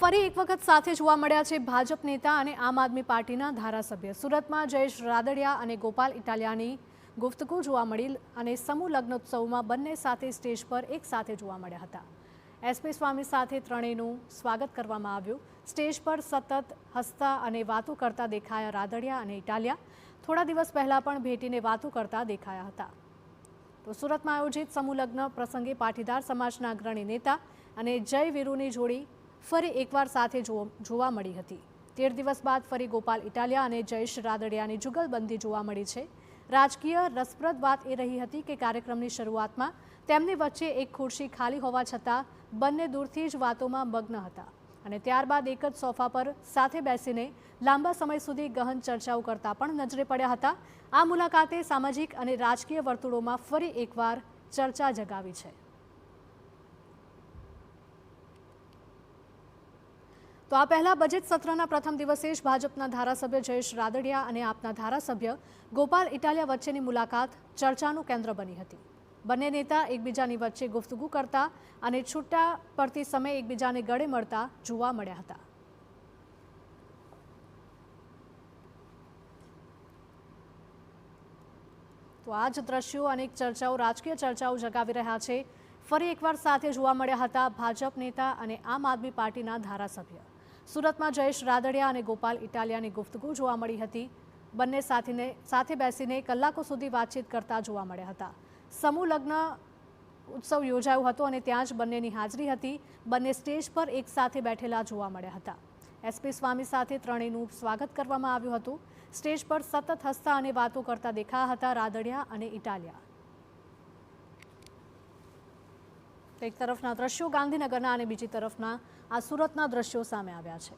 ફરી એક વખત સાથે જોવા મળ્યા છે ભાજપ નેતા અને આમ આદમી પાર્ટીના ધારાસભ્ય। સુરતમાં જયેશ રાદડિયા અને ગોપાલ ઇટાલિયાની ગુફ્તગુ જોવા મળી અને સમૂહ લગ્નોત્સવમાં બંને સાથે સ્ટેજ પર એક સાથે જોવા મળ્યા હતા। એસપી સ્વામી સાથે ત્રણેયનું સ્વાગત કરવામાં આવ્યું। સ્ટેજ પર સતત હસતા અને વાતો કરતા દેખાયા રાદડિયા અને ઇટાલિયા। થોડા દિવસ પહેલા પણ ભેટીને વાતો કરતા દેખાયા હતા। તો સુરતમાં આયોજિત સમૂહ લગ્ન પ્રસંગે પાટીદાર સમાજના અગ્રણી નેતા અને જય વીરુની જોડી ફરી એકવાર સાથે જોવા મળી હતી। 13 દિવસ બાદ ફરી ગોપાલ ઇટાલિયા અને જયેશ રાદડિયાની જુગલબંધી જોવા મળી છે। રાજકીય રસપ્રદ વાત એ રહી હતી કે કાર્યક્રમની શરૂઆતમાં તેમની વચ્ચે એક ખુરશી ખાલી હોવા છતાં બંને દૂરથી જ વાતોમાં મગ્ન હતા અને ત્યારબાદ એક જ સોફા પર સાથે બેસીને લાંબા સમય સુધી ગહન ચર્ચાઓ કરતા પણ નજરે પડ્યા હતા। આ મુલાકાતે સામાજિક અને રાજકીય વર્તુળોમાં ફરી એકવાર ચર્ચા જગાવી છે। તો આ પહેલા બજેટ સત્રના પ્રથમ દિવસે જ ભાજપના ધારાસભ્ય જયેશ રાદડિયા અને આપના ધારાસભ્ય ગોપાલ ઇટાલિયા વચ્ચેની મુલાકાત ચર્ચાનું કેન્દ્ર બની હતી। બંને નેતા એકબીજાની વચ્ચે ગુફ્તગુ કરતા અને છૂટા પડતી સમયે એકબીજાને ગળે મળતા જોવા મળ્યા હતા। તો આ જ દ્રશ્યો અનેક ચર્ચાઓ રાજકીય ચર્ચાઓ જગાવી રહ્યા છે। ફરી એકવાર સાથે જોવા મળ્યા હતા ભાજપ નેતા અને આમ આદમી પાર્ટીના ધારાસભ્ય। સુરતમાં જયેશ રાદડિયા અને ગોપાલ ઇટાલિયાની ગુફ્તગુ જોવા મળી હતી। બંને સાથે બેસીને કલાકો સુધી વાતચીત કરતા જોવા મળ્યા હતા। સમૂહ લગ્ન ઉત્સવ યોજાયો હતો અને ત્યાં જ બંનેની હાજરી હતી। બંને સ્ટેજ પર એક સાથે બેઠેલા જોવા મળ્યા હતા। એસપી સ્વામી સાથે ત્રણેયનું સ્વાગત કરવામાં આવ્યું હતું। સ્ટેજ પર સતત હસતા અને વાતો કરતા દેખાયા હતા રાદડિયા અને ઇટાલિયા। એક તરફના દ્રશ્યો ગાંધીનગરના અને બીજી તરફના આ સુરતના દ્રશ્યો સામે આવ્યા છે।